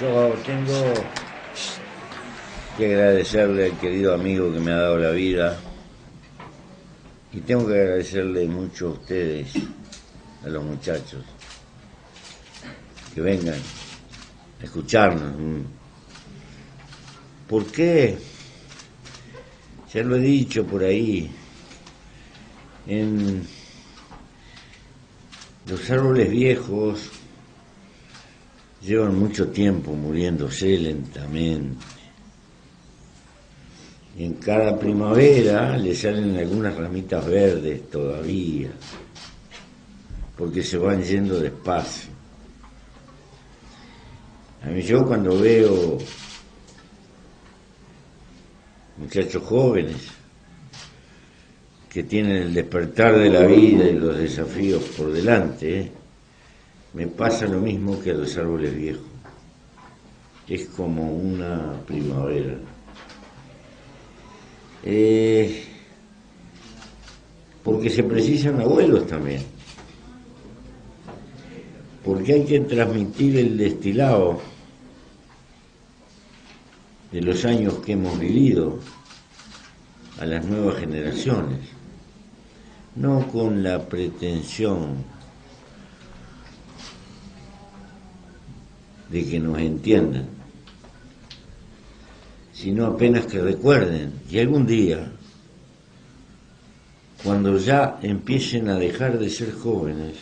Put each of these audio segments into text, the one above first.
Yo tengo que agradecerle al querido amigo que me ha dado la vida y tengo que agradecerle mucho a ustedes, a los muchachos, que vengan a escucharnos. ¿Por qué? Ya lo he dicho por ahí, en los árboles viejos llevan mucho tiempo muriéndose lentamente. Y en cada primavera le salen algunas ramitas verdes todavía, porque se van yendo despacio. A mí, yo cuando veo muchachos jóvenes que tienen el despertar de la vida y los desafíos por delante, me pasa lo mismo que a los árboles viejos. Es como una primavera. Porque se precisan abuelos también. Porque hay que transmitir el destilado de los años que hemos vivido a las nuevas generaciones, no con la pretensión de que nos entiendan, sino apenas que recuerden, y algún día, cuando ya empiecen a dejar de ser jóvenes,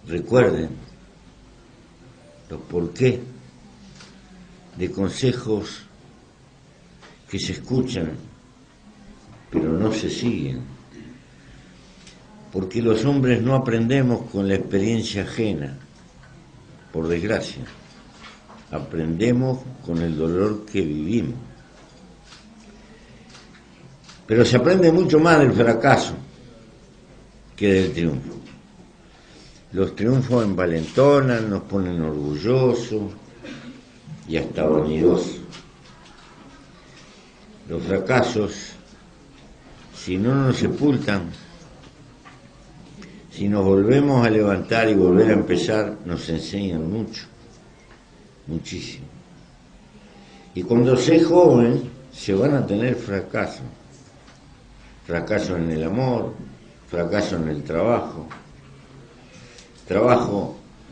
recuerden los porqué de consejos que se escuchan pero no se siguen, porque los hombres no aprendemos con la experiencia ajena, por desgracia, aprendemos con el dolor que vivimos. Pero se aprende mucho más del fracaso que del triunfo. Los triunfos envalentonan, nos ponen orgullosos y hasta vanidosos. Los fracasos, si no nos sepultan, si nos volvemos a levantar y volver a empezar, nos enseñan mucho, muchísimo. Y cuando se joven, se van a tener fracasos. Fracaso en el amor, fracaso en el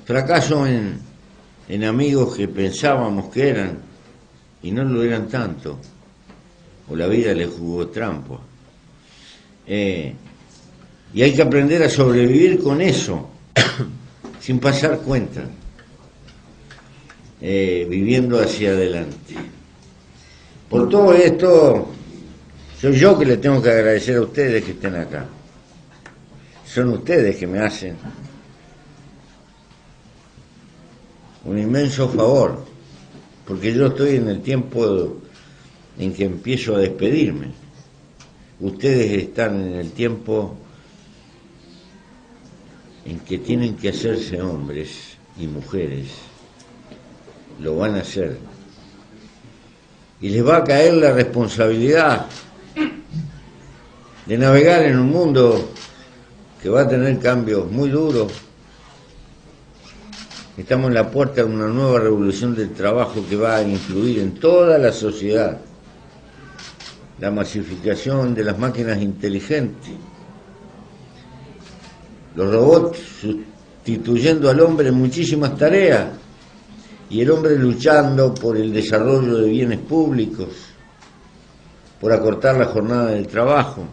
fracaso en amigos que pensábamos que eran y no lo eran tanto, o la vida les jugó trampa. Y hay que aprender a sobrevivir con eso, sin pasar cuenta, viviendo hacia adelante. Por todo esto, soy yo que le tengo que agradecer a ustedes que estén acá. Son ustedes que me hacen un inmenso favor, porque yo estoy en el tiempo en que empiezo a despedirme. Ustedes están en el tiempo en que tienen que hacerse hombres y mujeres. Lo van a hacer. Y les va a caer la responsabilidad de navegar en un mundo que va a tener cambios muy duros. Estamos en la puerta de una nueva revolución del trabajo que va a influir en toda la sociedad. La masificación de las máquinas inteligentes, los robots sustituyendo al hombre en muchísimas tareas y el hombre luchando por el desarrollo de bienes públicos, por acortar la jornada del trabajo,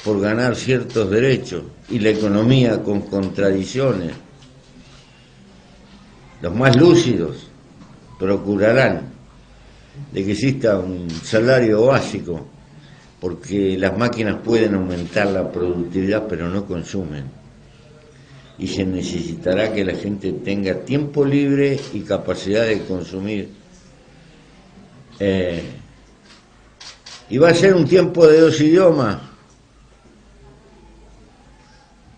por ganar ciertos derechos, y la economía con contradicciones. Los más lúcidos procurarán de que exista un salario básico, porque las máquinas pueden aumentar la productividad pero no consumen, y se necesitará que la gente tenga tiempo libre y capacidad de consumir, y va a ser un tiempo de 2 idiomas.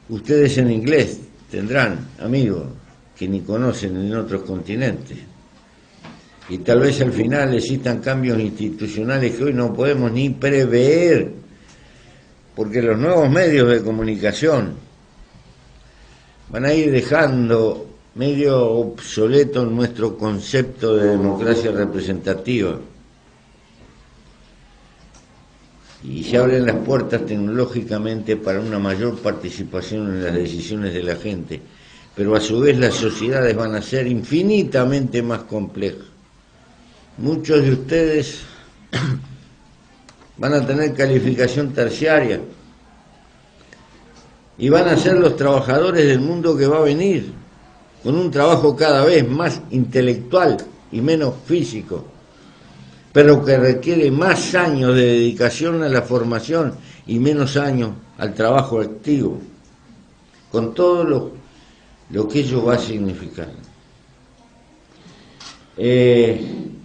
Ustedes en inglés tendrán amigos que ni conocen en otros continentes. Y tal vez al final existan cambios institucionales que hoy no podemos ni prever, porque los nuevos medios de comunicación van a ir dejando medio obsoleto en nuestro concepto de democracia representativa. Y se abren las puertas tecnológicamente para una mayor participación en las decisiones de la gente, pero a su vez las sociedades van a ser infinitamente más complejas. Muchos de ustedes van a tener calificación terciaria y van a ser los trabajadores del mundo que va a venir, con un trabajo cada vez más intelectual y menos físico, pero que requiere más años de dedicación a la formación y menos años al trabajo activo, con todo lo que ello va a significar.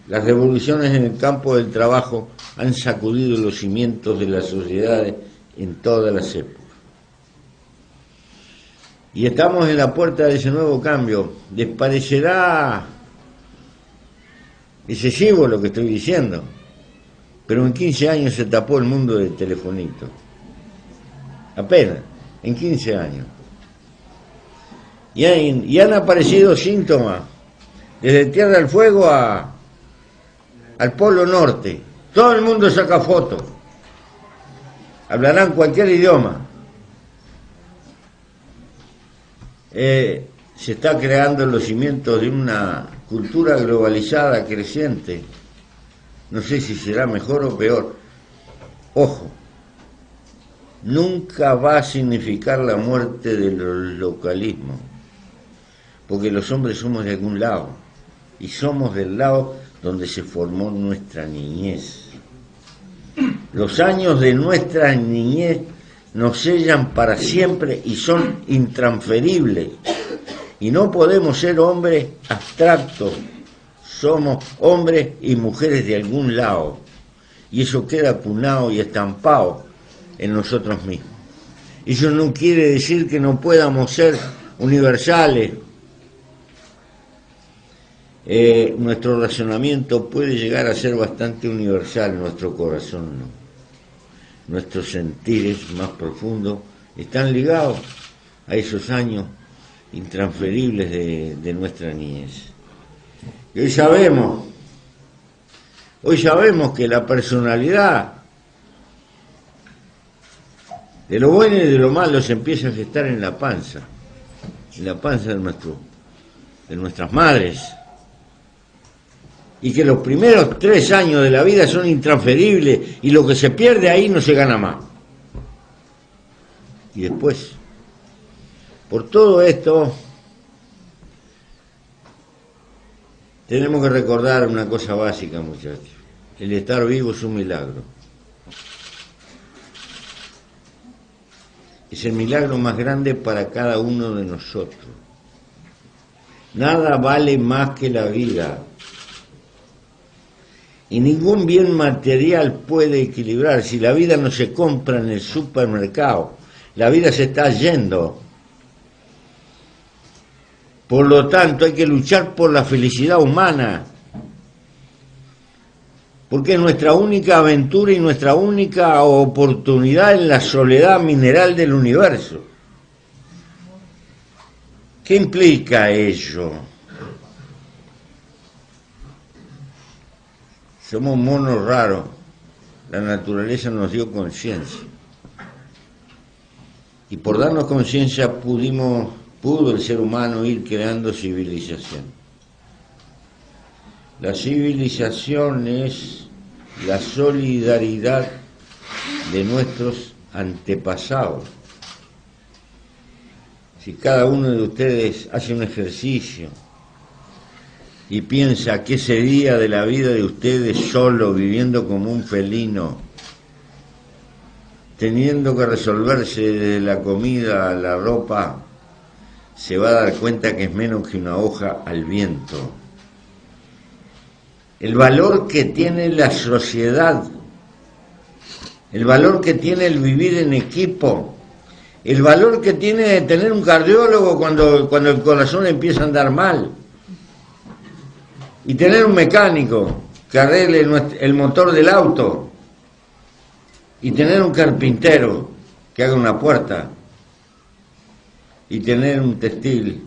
Las revoluciones en el campo del trabajo han sacudido los cimientos de las sociedades en todas las épocas. Y estamos en la puerta de ese nuevo cambio. Les parecerá excesivo lo que estoy diciendo, pero en 15 años se tapó el mundo del telefonito. Apenas, en 15 años. Y han aparecido síntomas, desde Tierra del Fuego al Polo Norte. Todo el mundo saca fotos. Hablarán cualquier idioma. Se está creando los cimientos de una cultura globalizada creciente. No sé si será mejor o peor. Ojo, nunca va a significar la muerte de los localismos, porque los hombres somos de algún lado, y somos del lado donde se formó nuestra niñez. Los años de nuestra niñez nos sellan para siempre y son intransferibles. Y no podemos ser hombres abstractos, somos hombres y mujeres de algún lado. Y eso queda cunado y estampado en nosotros mismos. Eso no quiere decir que no podamos ser universales. Nuestro razonamiento puede llegar a ser bastante universal, nuestro corazón no. Nuestros sentires más profundos están ligados a esos años intransferibles de nuestra niñez. Y hoy sabemos que la personalidad, de lo bueno y de lo malo, se empieza a gestar en la panza de nuestras madres. Y que los primeros 3 años de la vida son intransferibles y lo que se pierde ahí no se gana más. Y después, por todo esto, tenemos que recordar una cosa básica, muchachos. El estar vivo es un milagro. Es el milagro más grande para cada uno de nosotros. Nada vale más que la vida. Y ningún bien material puede equilibrar. Si la vida no se compra en el supermercado, la vida se está yendo. Por lo tanto, hay que luchar por la felicidad humana, porque es nuestra única aventura y nuestra única oportunidad en la soledad mineral del universo. ¿Qué implica ello? Somos monos raros. La naturaleza nos dio conciencia. Y por darnos conciencia pudo el ser humano ir creando civilización. La civilización es la solidaridad de nuestros antepasados. Si cada uno de ustedes hace un ejercicio y piensa qué sería de la vida de ustedes solo, viviendo como un felino, teniendo que resolverse desde la comida a la ropa, se va a dar cuenta que es menos que una hoja al viento. El valor que tiene la sociedad, el valor que tiene el vivir en equipo, el valor que tiene tener un cardiólogo cuando el corazón empieza a andar mal, y tener un mecánico que arregle el motor del auto, y tener un carpintero que haga una puerta, y tener un textil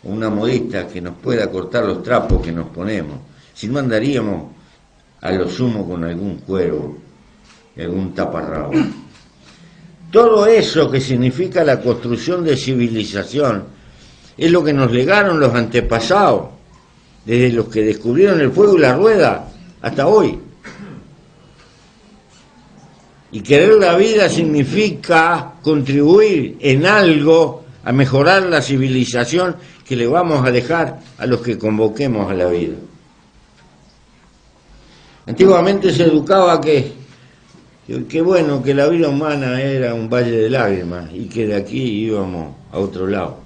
o una modista que nos pueda cortar los trapos que nos ponemos. Si no, andaríamos a lo sumo con algún cuero, algún taparrabo. Todo eso que significa la construcción de civilización es lo que nos legaron los antepasados, desde los que descubrieron el fuego y la rueda hasta hoy. Y querer la vida significa contribuir en algo a mejorar la civilización que le vamos a dejar a los que convoquemos a la vida. Antiguamente se educaba que bueno, que la vida humana era un valle de lágrimas y que de aquí íbamos a otro lado.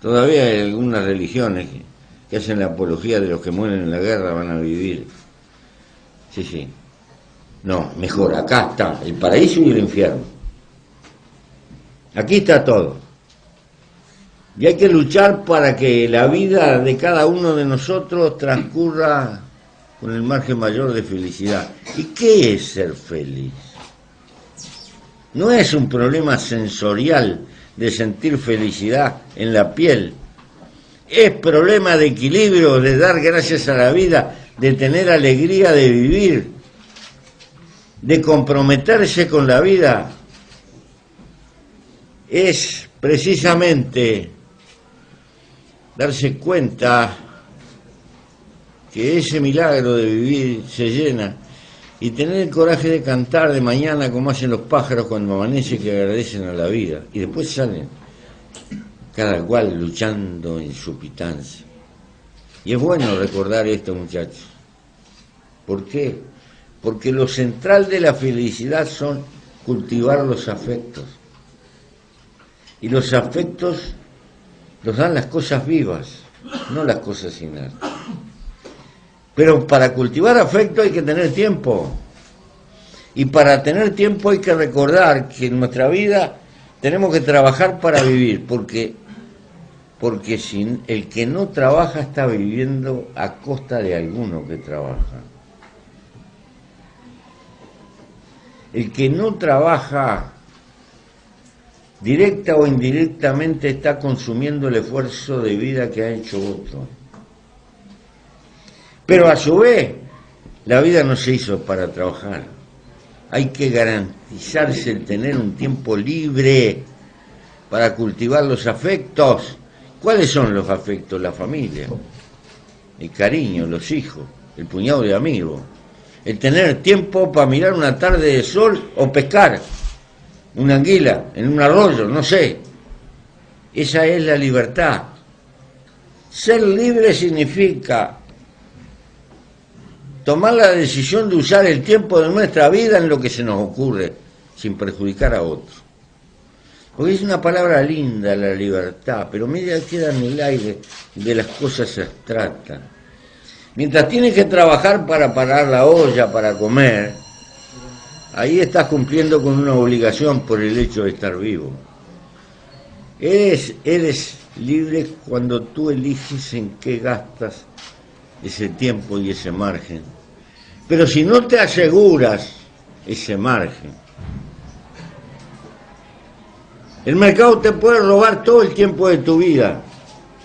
Todavía hay algunas religiones que hacen la apología de los que mueren en la guerra van a vivir. Sí. No, mejor, acá está el paraíso y el infierno. Aquí está todo. Y hay que luchar para que la vida de cada uno de nosotros transcurra con el margen mayor de felicidad. ¿Y qué es ser feliz? No es un problema sensorial de sentir felicidad en la piel. Es problema de equilibrio, de dar gracias a la vida, de tener alegría de vivir, de comprometerse con la vida. Es precisamente darse cuenta que ese milagro de vivir se llena y tener el coraje de cantar de mañana como hacen los pájaros cuando amanece, que agradecen a la vida, y después salen cada cual luchando en su pitancia. Y es bueno recordar esto, muchachos. ¿Por qué? Porque lo central de la felicidad son cultivar los afectos. Y los afectos los dan las cosas vivas, no las cosas inertes. Pero para cultivar afecto hay que tener tiempo. Y para tener tiempo hay que recordar que en nuestra vida tenemos que trabajar para vivir, porque sin el que no trabaja está viviendo a costa de alguno que trabaja. El que no trabaja directa o indirectamente está consumiendo el esfuerzo de vida que ha hecho otro. Pero a su vez, la vida no se hizo para trabajar. Hay que garantizarse el tener un tiempo libre para cultivar los afectos. ¿Cuáles son los afectos? La familia, el cariño, los hijos, el puñado de amigos. El tener tiempo para mirar una tarde de sol o pescar una anguila en un arroyo, no sé. Esa es la libertad. Ser libre significa tomar la decisión de usar el tiempo de nuestra vida en lo que se nos ocurre, sin perjudicar a otros. Porque es una palabra linda, la libertad, pero media queda en el aire de las cosas abstractas. Mientras tienes que trabajar para parar la olla, para comer, ahí estás cumpliendo con una obligación por el hecho de estar vivo. Eres libre cuando tú eliges en qué gastas ese tiempo y ese margen. Pero si no te aseguras ese margen, el mercado te puede robar todo el tiempo de tu vida,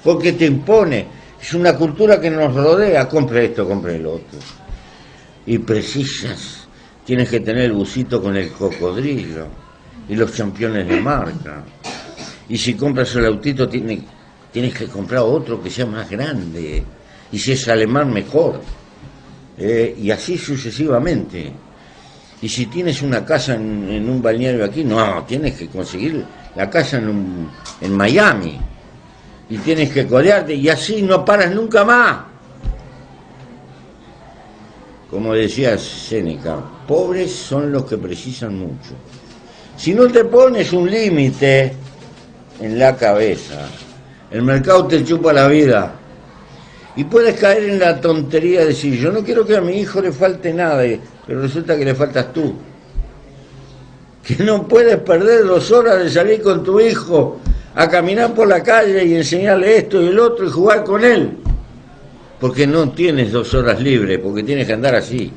porque te impone. Es una cultura que nos rodea, compre esto, compre lo otro. Y tienes que tener el busito con el cocodrilo y los championes de marca. Y si compras el autito, tienes que comprar otro que sea más grande. Y si es alemán, mejor. Y así sucesivamente. Y si tienes una casa en un balneario aquí, no, tienes que conseguir la casa en Miami. Y tienes que codearte, y así no paras nunca más. Como decía Séneca, pobres son los que precisan mucho. Si no te pones un límite en la cabeza, el mercado te chupa la vida. Y puedes caer en la tontería de decir, yo no quiero que a mi hijo le falte nada, pero resulta que le faltas tú. Que no puedes perder 2 horas de salir con tu hijo a caminar por la calle y enseñarle esto y el otro y jugar con él. Porque no tienes 2 horas libres, porque tienes que andar así.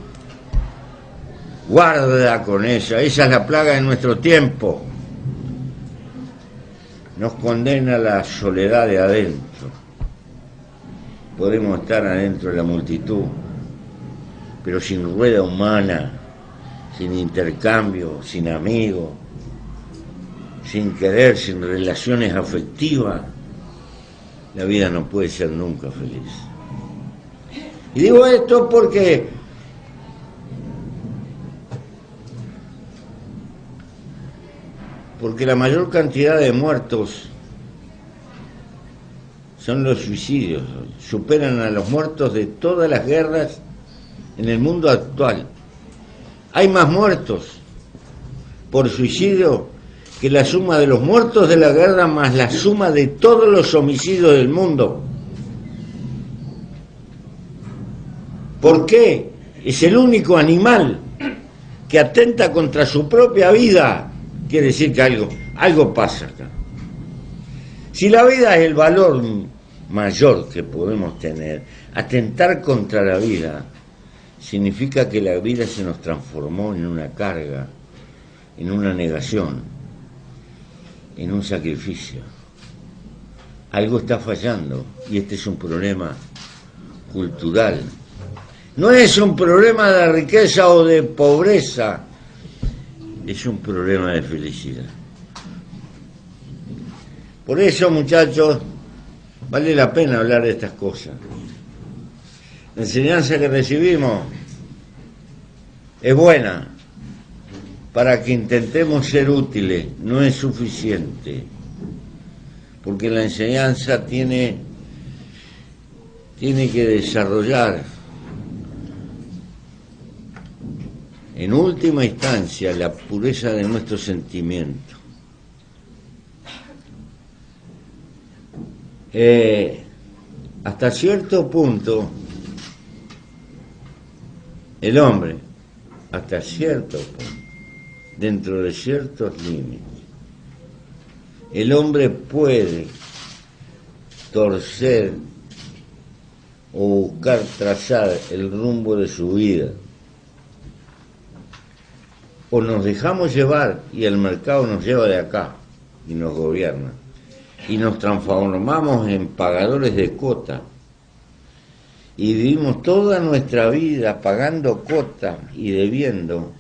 Guarda con esa es la plaga de nuestro tiempo. nos condena a la soledad de adentro. Podemos estar adentro de la multitud, pero sin rueda humana, sin intercambio, sin amigos, sin querer, sin relaciones afectivas, la vida no puede ser nunca feliz. Y digo esto porque la mayor cantidad de muertos son los suicidios, superan a los muertos de todas las guerras en el mundo actual. Hay más muertos por suicidio que la suma de los muertos de la guerra más la suma de todos los homicidios del mundo. ¿Por qué? Es el único animal que atenta contra su propia vida. Quiere decir que algo pasa acá. Si la vida es el valor mayor que podemos tener, atentar contra la vida significa que la vida se nos transformó en una carga, en una negación, en un sacrificio. Algo está fallando y este es un problema cultural. No es un problema de riqueza o de pobreza, es un problema de felicidad. Por eso, muchachos, vale la pena hablar de estas cosas. La enseñanza que recibimos es buena para que intentemos ser útiles, no es suficiente, porque la enseñanza tiene que desarrollar en última instancia la pureza de nuestros sentimientos. Hasta cierto punto, el hombre, hasta cierto punto, dentro de ciertos límites, el hombre puede torcer o buscar trazar el rumbo de su vida. O nos dejamos llevar y el mercado nos lleva de acá y nos gobierna. Y nos transformamos en pagadores de cuota. Y vivimos toda nuestra vida pagando cuotas y debiendo.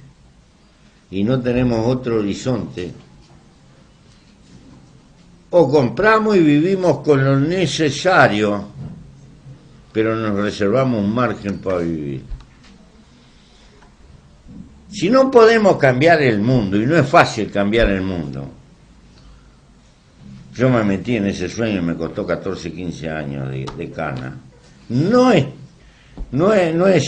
Y no tenemos otro horizonte. O compramos y vivimos con lo necesario, pero nos reservamos un margen para vivir. Si no podemos cambiar el mundo, y no es fácil cambiar el mundo, yo me metí en ese sueño y me costó 14, 15 años de cana. No es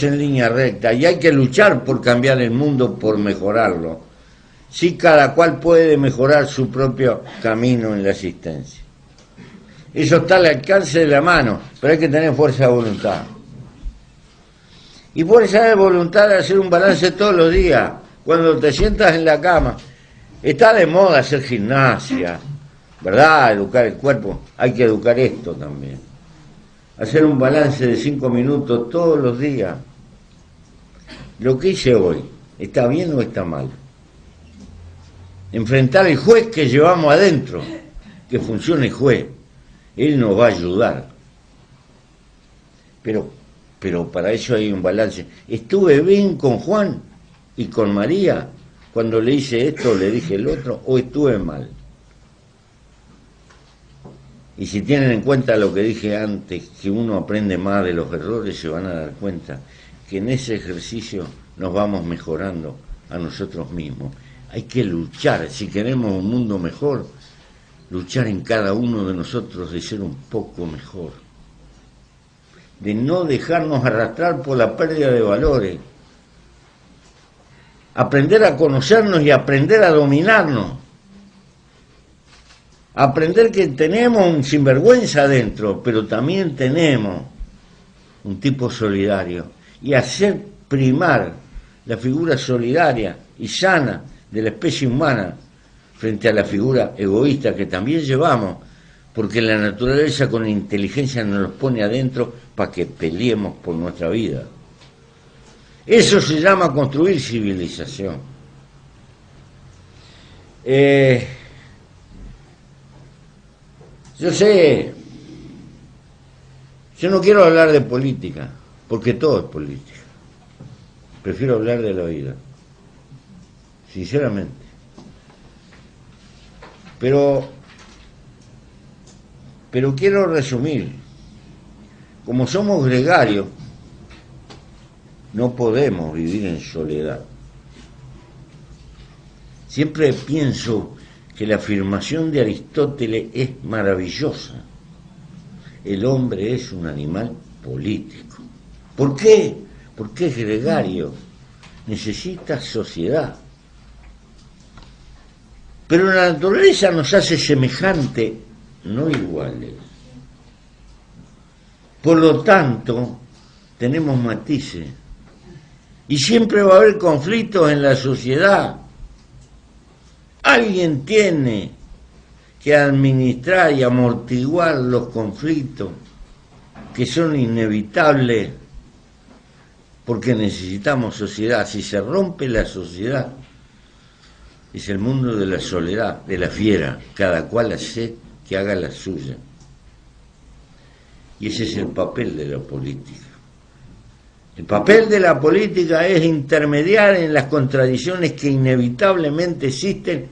en línea recta, y hay que luchar por cambiar el mundo, por mejorarlo. Sí, cada cual puede mejorar su propio camino en la existencia. Eso está al alcance de la mano, pero hay que tener fuerza de voluntad. Y fuerza de voluntad de hacer un balance todos los días. Cuando te sientas en la cama, está de moda hacer gimnasia, ¿verdad? Educar el cuerpo. Hay que educar esto también. Hacer un balance de 5 minutos todos los días. Lo que hice hoy, ¿está bien o está mal? Enfrentar el juez que llevamos adentro, que funcione el juez. Él nos va a ayudar. Pero para eso hay un balance. ¿Estuve bien con Juan y con María cuando le hice esto, le dije el otro, o estuve mal? Y si tienen en cuenta lo que dije antes, que uno aprende más de los errores, se van a dar cuenta que en ese ejercicio nos vamos mejorando a nosotros mismos. Hay que luchar, si queremos un mundo mejor, luchar en cada uno de nosotros de ser un poco mejor, de no dejarnos arrastrar por la pérdida de valores, aprender a conocernos y aprender a dominarnos, aprender que tenemos un sinvergüenza adentro, pero también tenemos un tipo solidario, y hacer primar la figura solidaria y sana de la especie humana frente a la figura egoísta que también llevamos, porque la naturaleza con la inteligencia nos los pone adentro para que peleemos por nuestra vida. Eso se llama construir civilización. Yo sé, yo no quiero hablar de política, porque todo es política. Prefiero hablar de la vida, sinceramente. Pero quiero resumir. Como somos gregarios, no podemos vivir en soledad. Siempre pienso que la afirmación de Aristóteles es maravillosa. El hombre es un animal político. ¿Por qué? Porque es gregario. Necesita sociedad. Pero la naturaleza nos hace semejantes, no iguales. Por lo tanto, tenemos matices. Y siempre va a haber conflictos en la sociedad. Alguien tiene que administrar y amortiguar los conflictos que son inevitables porque necesitamos sociedad. Si se rompe la sociedad, es el mundo de la soledad, de la fiera, cada cual hace que haga la suya. Y ese es el papel de la política. El papel de la política es intermediar en las contradicciones que inevitablemente existen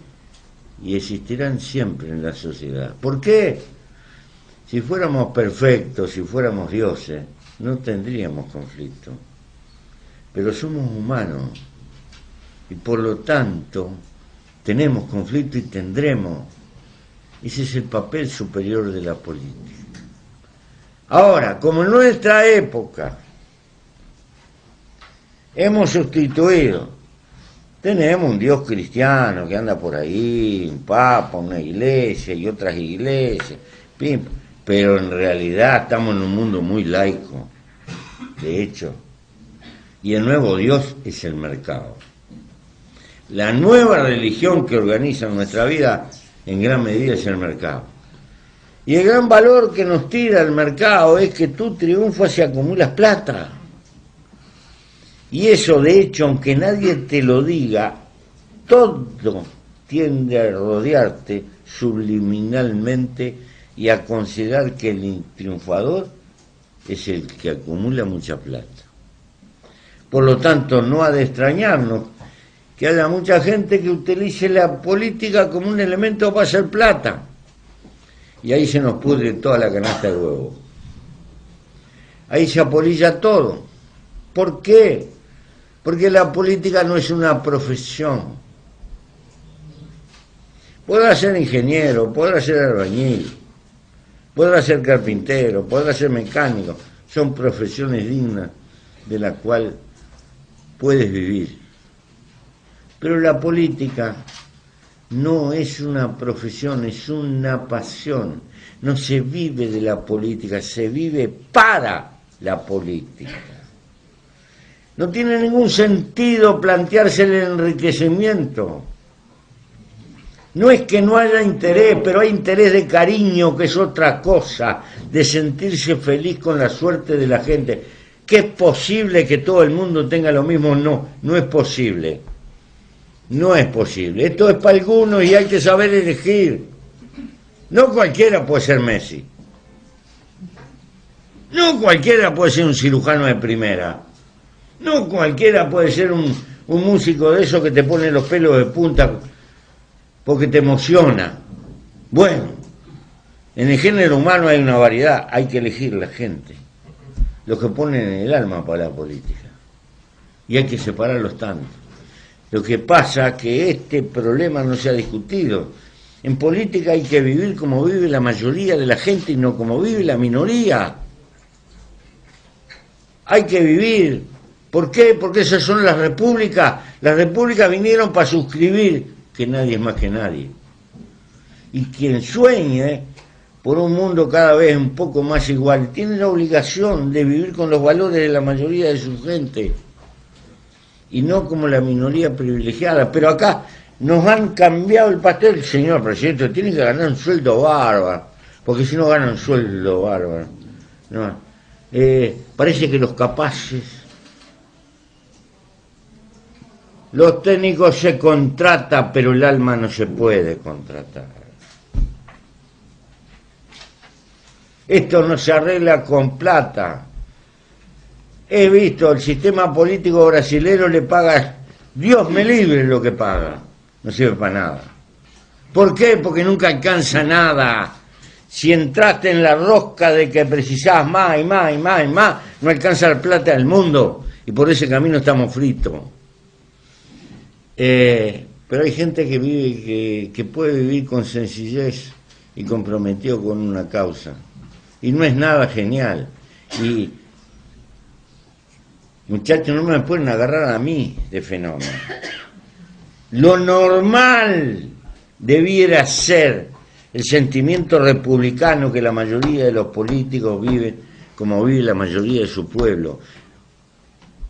y existirán siempre en la sociedad. ¿Por qué? Si fuéramos perfectos, si fuéramos dioses, no tendríamos conflicto. Pero somos humanos y por lo tanto tenemos conflicto y tendremos. Ese es el papel superior de la política. Ahora, como en nuestra época hemos sustituido, tenemos un Dios cristiano que anda por ahí, un papa, una iglesia y otras iglesias, pero en realidad estamos en un mundo muy laico, de hecho, y el nuevo Dios es el mercado. La nueva religión que organiza nuestra vida en gran medida es el mercado. Y el gran valor que nos tira el mercado es que tú triunfas y acumulas plata. Y eso, de hecho, aunque nadie te lo diga, todo tiende a rodearte subliminalmente y a considerar que el triunfador es el que acumula mucha plata. Por lo tanto, no ha de extrañarnos que haya mucha gente que utilice la política como un elemento para hacer plata. Y ahí se nos pudre toda la canasta de huevos. Ahí se apolilla todo. ¿Por qué? Porque la política no es una profesión. Podrá ser ingeniero, podrá ser albañil, podrá ser carpintero, podrá ser mecánico. Son profesiones dignas de las cuales puedes vivir. Pero la política no es una profesión, es una pasión. No se vive de la política, se vive para la política. No tiene ningún sentido plantearse el enriquecimiento. No es que no haya interés, pero hay interés de cariño, que es otra cosa, de sentirse feliz con la suerte de la gente. ¿Que es posible que todo el mundo tenga lo mismo? No, no es posible. No es posible. Esto es para algunos y hay que saber elegir. No cualquiera puede ser Messi. No cualquiera puede ser un cirujano de primera. No cualquiera puede ser un músico de esos que te pone los pelos de punta porque te emociona. Bueno, en el género humano hay una variedad, hay que elegir la gente. Los que ponen el alma para la política. Y hay que separarlos tanto. Lo que pasa es que este problema no se ha discutido. En política hay que vivir como vive la mayoría de la gente y no como vive la minoría. Hay que vivir. ¿Por qué? Porque esas son las repúblicas. Las repúblicas vinieron para suscribir que nadie es más que nadie. Y quien sueñe por un mundo cada vez un poco más igual tiene la obligación de vivir con los valores de la mayoría de su gente. Y no como la minoría privilegiada. Pero acá nos han cambiado el pastel. Señor presidente, tiene que ganar un sueldo bárbaro, porque si no gana un sueldo bárbaro. No. Parece que los capaces, los técnicos se contratan, pero el alma no se puede contratar. Esto no se arregla con plata. He visto, el sistema político brasilero le paga, Dios me libre lo que paga, no sirve para nada. ¿Por qué? Porque nunca alcanza nada. Si entraste en la rosca de que precisás más y más y más y más, no alcanza la plata del mundo, y por ese camino estamos fritos. Pero hay gente que vive, que puede vivir con sencillez y comprometido con una causa, y no es nada genial. Y muchachos, no me pueden agarrar a mí de fenómeno. Lo normal debiera ser el sentimiento republicano que la mayoría de los políticos viven, como vive la mayoría de su pueblo.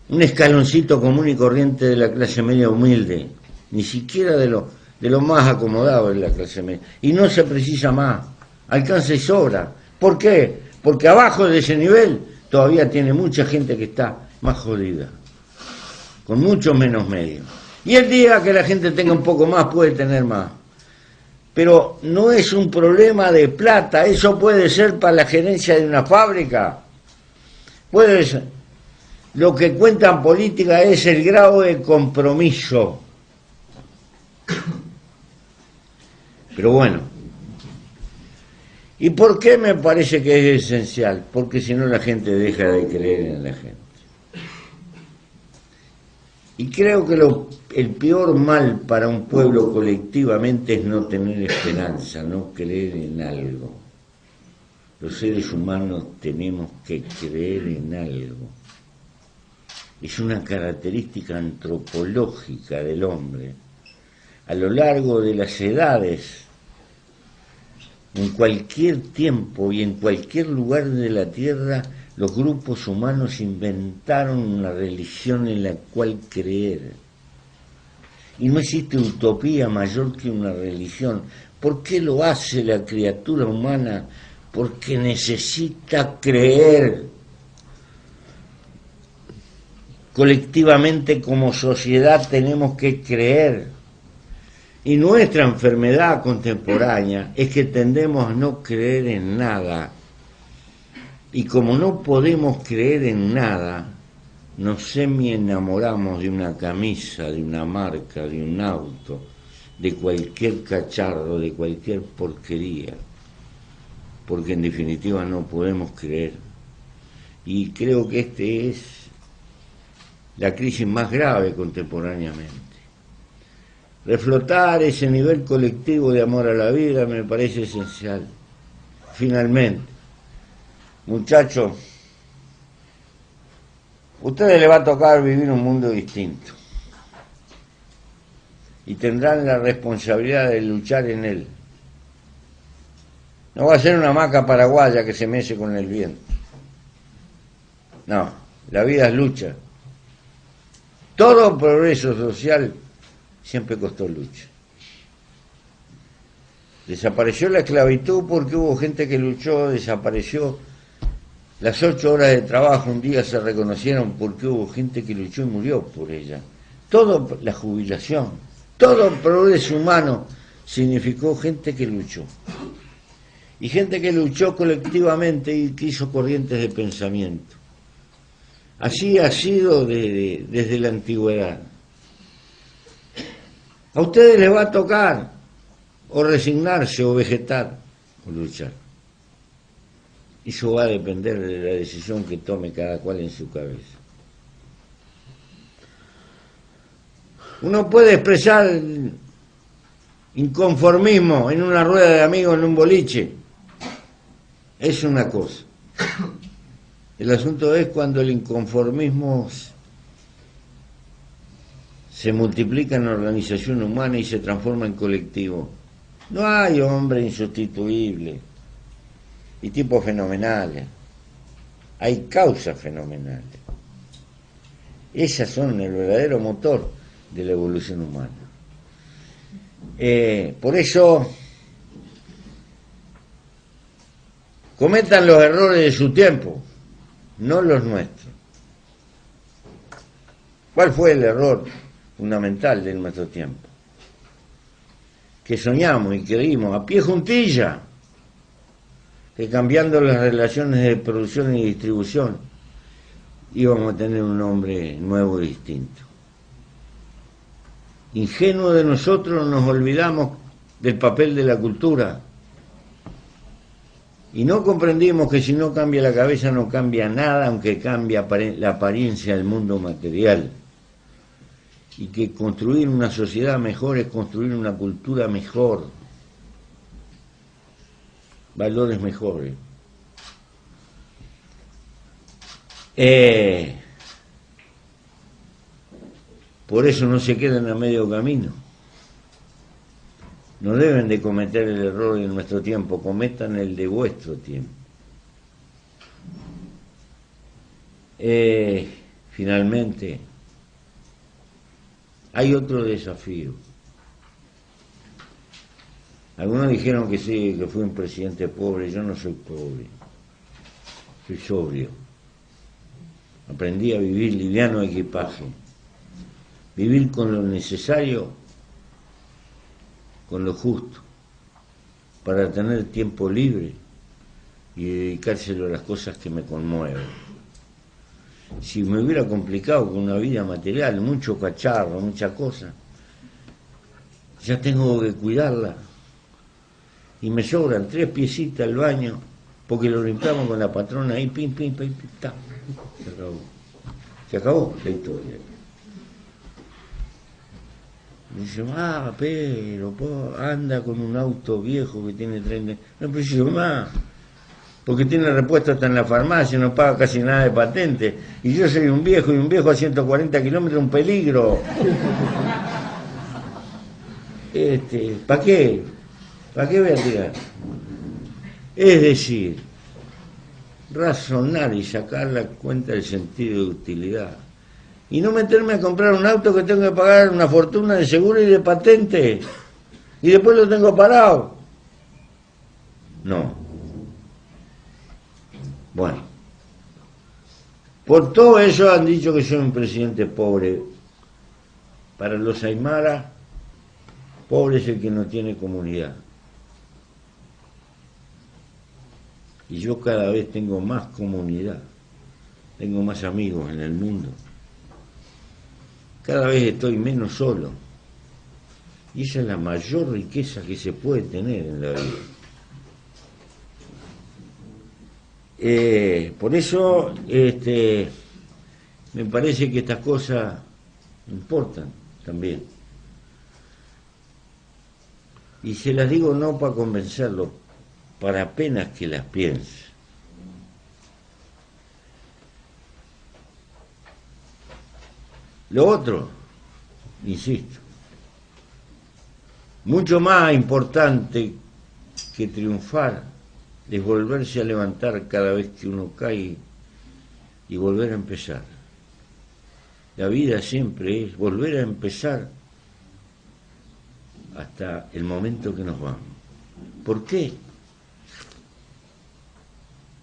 Un escaloncito común y corriente de la clase media humilde, ni siquiera de lo más acomodado de la clase media. Y no se precisa más, alcanza y sobra. ¿Por qué? Porque abajo de ese nivel todavía tiene mucha gente que está más jodida, con mucho menos medios. Y el día que la gente tenga un poco más, puede tener más. Pero no es un problema de plata, eso puede ser para la gerencia de una fábrica. Puede ser. Lo que cuenta en política es el grado de compromiso. Pero bueno. ¿Y por qué me parece que es esencial? Porque si no la gente deja de creer en la gente. Y creo que el peor mal para un pueblo colectivamente es no tener esperanza, no creer en algo. Los seres humanos tenemos que creer en algo. Es una característica antropológica del hombre. A lo largo de las edades, en cualquier tiempo y en cualquier lugar de la Tierra, los grupos humanos inventaron una religión en la cual creer. Y no existe utopía mayor que una religión. ¿Por qué lo hace la criatura humana? Porque necesita creer. Colectivamente como sociedad tenemos que creer. Y nuestra enfermedad contemporánea es que tendemos a no creer en nada. Y como no podemos creer en nada, nos semi-enamoramos de una camisa, de una marca, de un auto, de cualquier cacharro, de cualquier porquería, porque en definitiva no podemos creer. Y creo que este es la crisis más grave contemporáneamente. Reflotar ese nivel colectivo de amor a la vida me parece esencial. Finalmente, muchachos, a ustedes les va a tocar vivir un mundo distinto y tendrán la responsabilidad de luchar en él. No va a ser una hamaca paraguaya que se mece con el viento. No, la vida es lucha. Todo progreso social siempre costó lucha. Desapareció la esclavitud porque hubo gente que luchó, desapareció. Las 8 horas de trabajo un día se reconocieron porque hubo gente que luchó y murió por ella. Todo, la jubilación, todo progreso humano significó gente que luchó. Y gente que luchó colectivamente y que hizo corrientes de pensamiento. Así ha sido desde la antigüedad. A ustedes les va a tocar o resignarse o vegetar o luchar. Eso va a depender de la decisión que tome cada cual en su cabeza. Uno puede expresar inconformismo en una rueda de amigos en un boliche. Es una cosa. El asunto es cuando el inconformismo se multiplica en organización humana y se transforma en colectivo. No hay hombre insustituible y tipos fenomenales. Hay causas fenomenales. Esas son el verdadero motor de la evolución humana. Por eso, cometan los errores de su tiempo, no los nuestros. ¿Cuál fue el error fundamental de nuestro tiempo? Que soñamos y creímos a pie juntilla que cambiando las relaciones de producción y distribución íbamos a tener un hombre nuevo y distinto. Ingenuos de nosotros nos olvidamos del papel de la cultura y no comprendimos que si no cambia la cabeza no cambia nada, aunque cambie la apariencia del mundo material, y que construir una sociedad mejor es construir una cultura mejor, valores mejores. Por eso no se quedan a medio camino. No deben de cometer el error de nuestro tiempo, cometan el de vuestro tiempo. Finalmente, hay otro desafío. Algunos dijeron que sí, que fui un presidente pobre. Yo no soy pobre, soy sobrio. Aprendí a vivir liviano equipaje, vivir con lo necesario, con lo justo, para tener tiempo libre y dedicárselo a las cosas que me conmueven. Si me hubiera complicado con una vida material, mucho cacharro, mucha cosa, ya tengo que cuidarla. Y me sobran 3 piecitas al baño, porque lo limpiamos con la patrona ahí, pim, pim, pim, pim, ta. Se acabó. Se acabó la historia. Y dice, pero anda con un auto viejo que tiene 30. No preciso más, porque tiene repuesto hasta en la farmacia, no paga casi nada de patente. Y yo soy un viejo, y un viejo a 140 kilómetros, un peligro. ¿Para qué? ¿Para qué voy a tirar? Es decir, razonar y sacar la cuenta del sentido de utilidad. Y no meterme a comprar un auto que tengo que pagar una fortuna de seguro y de patente. Y después lo tengo parado. No. Bueno. Por todo eso han dicho que soy un presidente pobre. Para los aymara, pobre es el que no tiene comunidad. Y yo cada vez tengo más comunidad, tengo más amigos en el mundo. Cada vez estoy menos solo. Y esa es la mayor riqueza que se puede tener en la vida. Por eso me parece que estas cosas importan también. Y se las digo no para convencerlo, para apenas que las piense. Lo otro, insisto, mucho más importante que triunfar es volverse a levantar cada vez que uno cae y volver a empezar. La vida siempre es volver a empezar hasta el momento que nos vamos. ¿Por qué?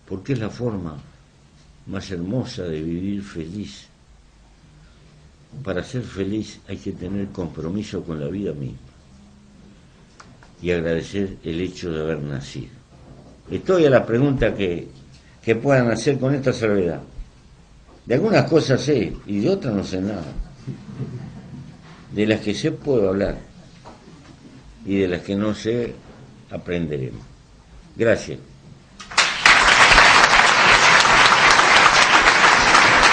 Porque es la forma más hermosa de vivir feliz. Para ser feliz hay que tener compromiso con la vida misma y agradecer el hecho de haber nacido. Estoy a la pregunta que puedan hacer con esta salvedad. De algunas cosas sé y de otras no sé nada. De las que sé puedo hablar y de las que no sé aprenderemos. Gracias.